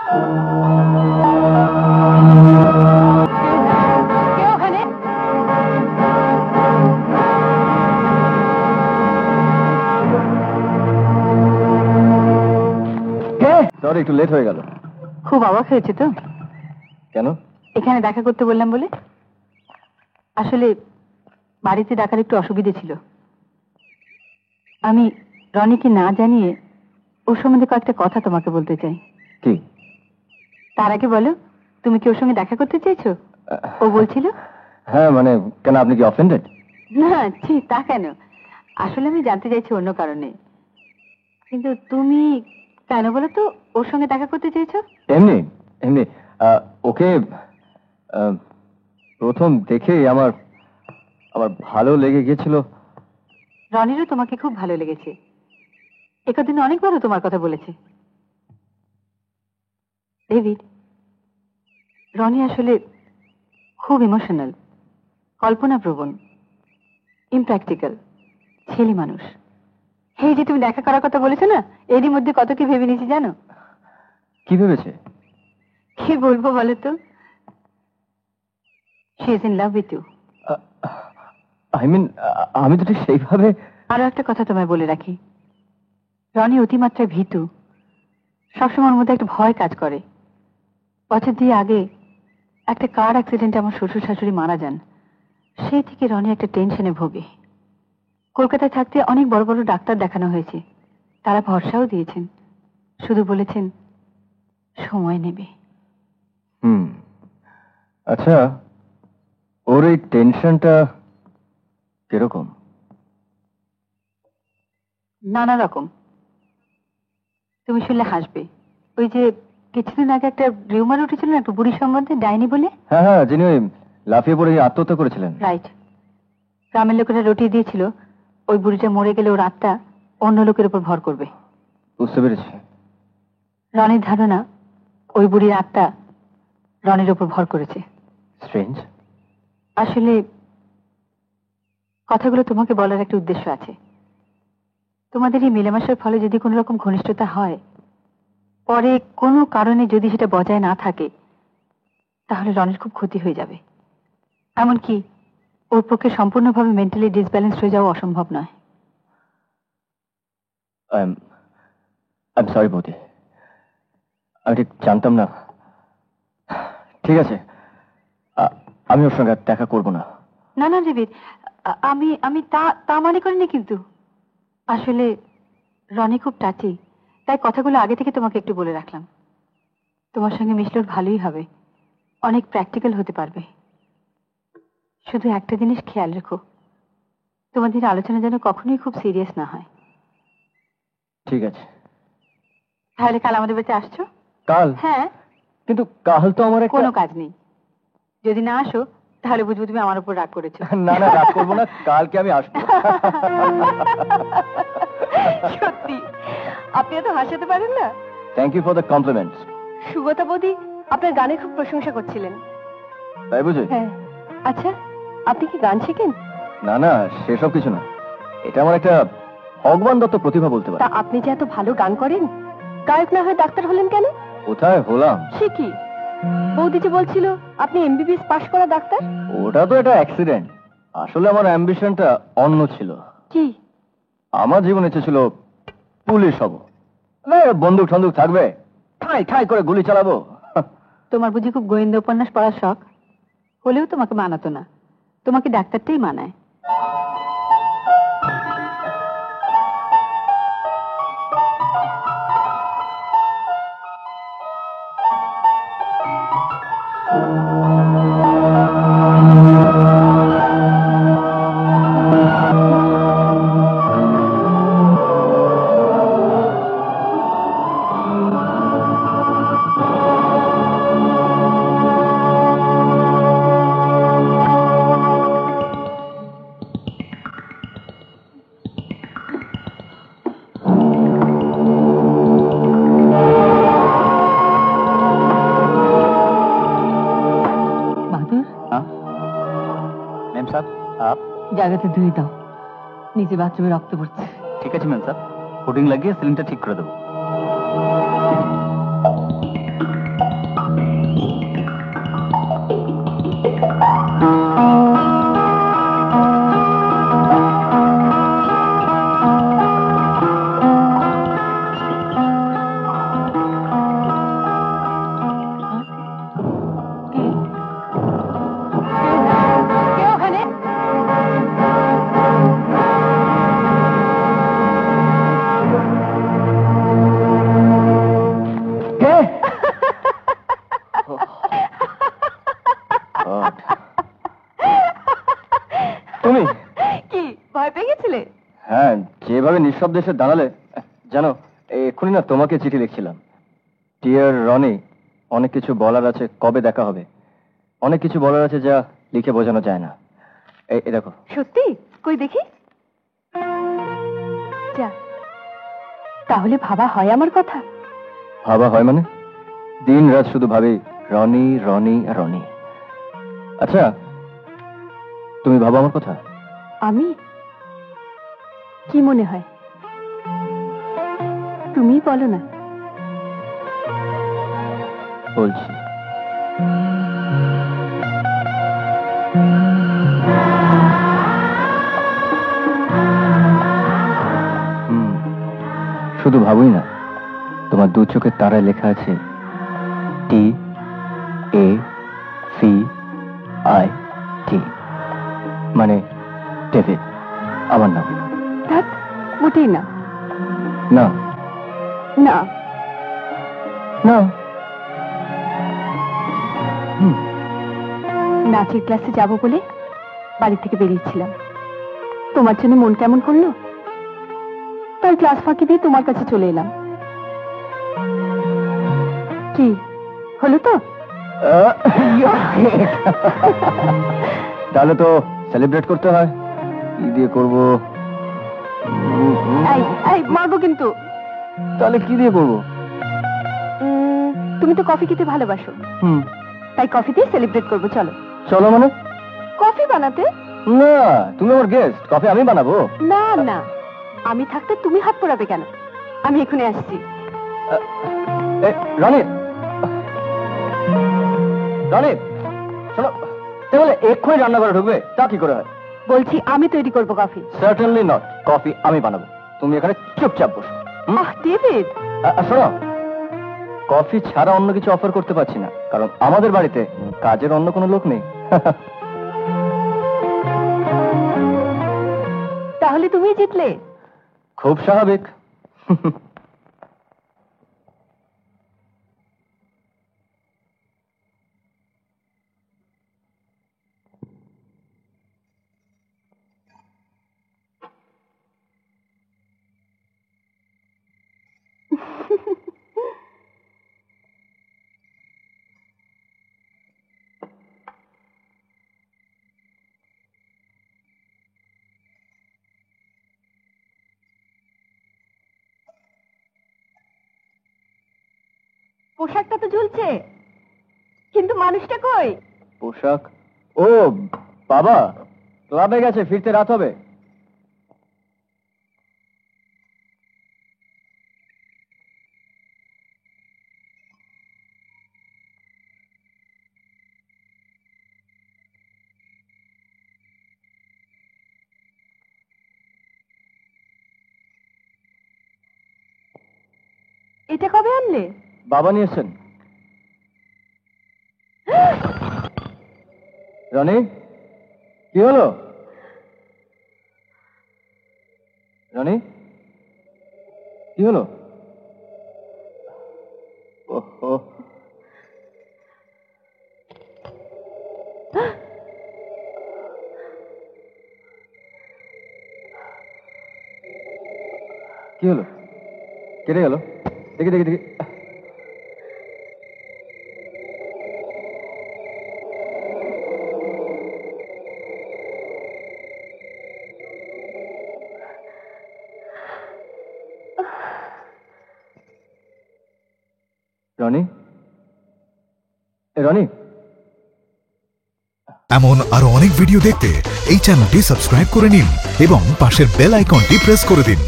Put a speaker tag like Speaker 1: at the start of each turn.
Speaker 1: Sorry, একটু late হয়ে গেল।
Speaker 2: খুব অবাক হয়েছে তো?
Speaker 1: কেন?
Speaker 2: এখানে দেখা করতে বললাম বলে। আসলে বাড়িতে ডাকার একটু অসুবিধে ছিল। আমি রনিকে না জানিয়ে ওর সম্বন্ধে কয়েকটা কথা তোমাকে বলতে চাই।
Speaker 1: কি?
Speaker 2: তার আগে বলো, তুমি কি ওর সঙ্গে দেখা করতে চাইছো? ও বলছিল।
Speaker 1: হ্যাঁ, মানে কেন, আপনি কি অফেন্ডেড?
Speaker 2: না, ঠিক তা কেন। আসলে আমি জানতে চাইছি অন্য কারণে। কিন্তু তুমি কেন বলো তো ওর সঙ্গে দেখা করতে চাইছো?
Speaker 1: এমনি এমনি ওকে প্রথম দেখে আমার আমার ভালো লেগে গিয়েছিল।
Speaker 2: রনিরও তোমাকে খুব ভালো লেগেছে। একদিন অনেকবারও তোমার কথা বলেছে। ডেভিড, রনি আসলে খুব ইমোশনাল, কল্পনাপ্রবণ, ইমপ্র্যাকটিক্যাল ছেলে মানুষ। এই যে তুমি দেখা করার কথা বলেছো না, এরই মধ্যে কত কি ভেবে নিয়েছি জানো?
Speaker 1: কি ভেবেছে?
Speaker 2: কি বলবো বলো তো? She is in love with you.
Speaker 1: I mean, আমি তো ঠিক সেইভাবে।
Speaker 2: আরো একটা কথা তোমায় বলে রাখি, রনি অতিমাত্রায় ভীতু। সবসময় ওর মধ্যে একটা ভয় কাজ করে। বছর দিয়ে আগে একটা কার অ্যাক্সিডেন্টে আমার শ্বশুর শাশুড়ি মারা যান। সেই থেকে রনি একটা টেনশনে ভোগে। কলকাতায় থাকতে অনেক বড় বড় ডাক্তার দেখানো হয়েছে, তারা ভরসাও দিয়েছেন, শুধু বলেছেন সময় নেবে।
Speaker 1: আচ্ছা, ওর এই টেনশনটা কিরকম?
Speaker 2: নানা রকম। তুমি শুনলে হাসবে। ওই যে কিছুদিন আগে একটা রিউমার উঠেছিল না, একটা বুড়ি সম্বন্ধে, ডাইনি বলে।
Speaker 1: হ্যাঁ হ্যাঁ, যিনি ওই লাফিয়ে পড়ে আত্মহত্যা করেছিলেন।
Speaker 2: রাইট। গ্রামের লোকেরা রটিয়ে দিয়েছিল ওই বুড়িটা মরে গেলে ওর আত্মা অন্য লোকের উপর ভর করবে।
Speaker 1: বুঝতে পেরেছি।
Speaker 2: রনির ধারণা ওই বুড়ির আত্মা রনির উপর ভর করেছে।
Speaker 1: স্ট্রেঞ্জ।
Speaker 2: আসলে কথাগুলো তোমাকে বলার একটা উদ্দেশ্য আছে। তোমাদের এই মেলামেশার ফলে যদি কোনো রকম ঘনিষ্ঠতা হয়, পরে কোনো কারণে যদি সেটা বজায় না থাকে, তাহলে রনির খুব ক্ষতি হয়ে যাবে। এমনকি ওর পক্ষে সম্পূর্ণভাবে মেন্টালি ডিসব্যালেন্স হয়ে যাওয়া অসম্ভব নয়।
Speaker 1: আই এম সরি বৌদি, আমি ঠিক জানতাম না। ঠিক আছে, আমি ওর সঙ্গে দেখা করবো না।
Speaker 2: না না ডেভিড, আমি আমি তা তা মনে করিনি। কিন্তু আসলে রনি খুব টাচি, তাই কথাগুলো আগে থেকে তোমাকে একটু বলে রাখলাম। তোমার সঙ্গে মিশলে ওর ভালোই হবে, অনেক প্র্যাকটিক্যাল হতে পারবে। শুধু একটা জিনিস খেয়াল রেখো, তোমাদের আলোচনা যেন কখনোই খুব সিরিয়াস না হয়।
Speaker 1: ঠিক আছে।
Speaker 2: তাহলে কাল আমাদের বাড়িতে আসছো?
Speaker 1: কাল?
Speaker 2: হ্যাঁ।
Speaker 1: কিন্তু কাল তো আমার
Speaker 2: কোনো কাজ নেই। যদি না আসো তাহলে বুঝবো তুমি আমার উপর রাগ করেছো।
Speaker 1: না না, রাগ করবো না, কালকে আমি আসবো।
Speaker 2: সত্যি আপনি এত হাসাতে পারেন না।
Speaker 1: Thank you for the compliments.
Speaker 2: Sugata বৌদি আপনার গানের খুব প্রশংসা করছিলেন।
Speaker 1: তাই বুঝি?
Speaker 2: হ্যাঁ। আচ্ছা, আপনি কি গান শেখেন?
Speaker 1: না না, সেসব কিছু না, এটা আমার একটা ভগবান দত্ত প্রতিভা বলতে পারি।
Speaker 2: তা আপনি যে এত ভালো গান করেন, গায়ক না হয়ে ডাক্তার হলেন কেন?
Speaker 1: কোথায় হলাম?
Speaker 2: সে কি, বৌদি যে বলছিল আপনি এমবিবিএস পাশ করা ডাক্তার।
Speaker 1: ওটা তো একটা অ্যাক্সিডেন্ট, আসলে আমার অ্যাম্বিশনটা অন্য ছিল।
Speaker 2: কি?
Speaker 1: আমার জীবন ইচ্ছে ছিল পুলিশ হব, বন্দুক ঠন্দুক থাকবে, ঠাই ঠাই করে গুলি চালাবো।
Speaker 2: তোমার বুঝি খুব গোয়েন্দা উপন্যাস পড়ার শখ? হলেও তোমাকে মানাতো না, তোমাকে ডাক্তারটাই মানায়। জায়গাতে ধুয়ে দাও, নিচে বাথরুমে রক্ত পড়ছে।
Speaker 1: ঠিক আছে ম্যাম স্যার, ফুডিং লাগিয়ে সিলিংটা ঠিক করে দেবো। সব দেশে দাঁড়ালে জানো, এক্ষুনি না তোমাকে চিঠি লিখছিলাম। ডিয়ার রনি, অনেক কিছু বলার আছে, কবে দেখা হবে, অনেক কিছু বলার আছে যা লিখে বোঝানো যায় না। এই দেখো।
Speaker 2: সত্যি? কই দেখি। যা, তাহলে ভাবা হয় আমার কথা?
Speaker 1: ভাবা হয় মানে? দিন রাত শুধু ভাবি রনি রনি আর রনি। আচ্ছা, তুমি ভাবো আমার কথা?
Speaker 2: আমি? কি মনে হয়? তুমি বলো না।
Speaker 1: বলছি। শুধু ভাবুই না, তোমার দু চোখের তারায় লেখা আছে TACIT, মানে ডেভিড, আমার নাম।
Speaker 2: মোটেই না।
Speaker 1: না
Speaker 2: না
Speaker 1: না।
Speaker 2: নাচের ক্লাসে যাব বলে বাড়ি থেকে বেরিয়েছিলাম, তোমার জন্য মন কেমন করলো, তাই ক্লাস ফাঁকি দিয়ে তোমার কাছে চলে এলাম। কি হলো তো?
Speaker 1: তাহলে তো সেলিব্রেট করতে হয়। কি দিয়ে করবো?
Speaker 2: মারবো কিন্তু।
Speaker 1: তাহলে কি দিয়ে করবো?
Speaker 2: তুমি তো কফি খেতে ভালোবাসো, তাই কফি দিয়ে সেলিব্রেট করবো। চলো।
Speaker 1: চলো মানে?
Speaker 2: কফি বানাতে?
Speaker 1: না, তুমি আমার গেস্ট, কফি আমি বানাবো।
Speaker 2: না না, আমি থাকতে তুমি হাত পোড়াবে কেন? আমি এখানে আসছি।
Speaker 1: রনি, রনি শোনো, তাহলে এক্ষুনি রান্না করে ঢুকবে, তা কি করে হয়?
Speaker 2: বলছি আমি তৈরি করবো কফি।
Speaker 1: সার্টেনলি নট, কফি আমি বানাবো, তুমি এখানে চুপচাপ বসো।
Speaker 2: ডেভিড,
Speaker 1: শোনো, কফি ছাড়া অন্য কিছু অফার করতে পারছি না, কারণ আমাদের বাড়িতে কাজের অন্য কোনো লোক নেই।
Speaker 2: তাহলে তুমি জিতলে।
Speaker 1: খুব স্বাভাবিক।
Speaker 2: পোশাকটা তো ঝুলছে, কিন্তু মানুষটা কই?
Speaker 1: পোশাক? ও বাবা, ক্লাবে গেছে, ফিরতে রাত হবে।
Speaker 2: এটা কবে আনলে?
Speaker 1: বাবা নিয়েছেন। রনি, কি হলো? রনি, কি হলো? ওহো, কি হলো? কেটে গেল? দেখি দেখি দেখি। রনি, রনি।
Speaker 3: এমন আরো অনেক ভিডিও দেখতে এই চ্যানেলটি সাবস্ক্রাইব করে নিন এবং পাশের বেল আইকনটি প্রেস করে দিন।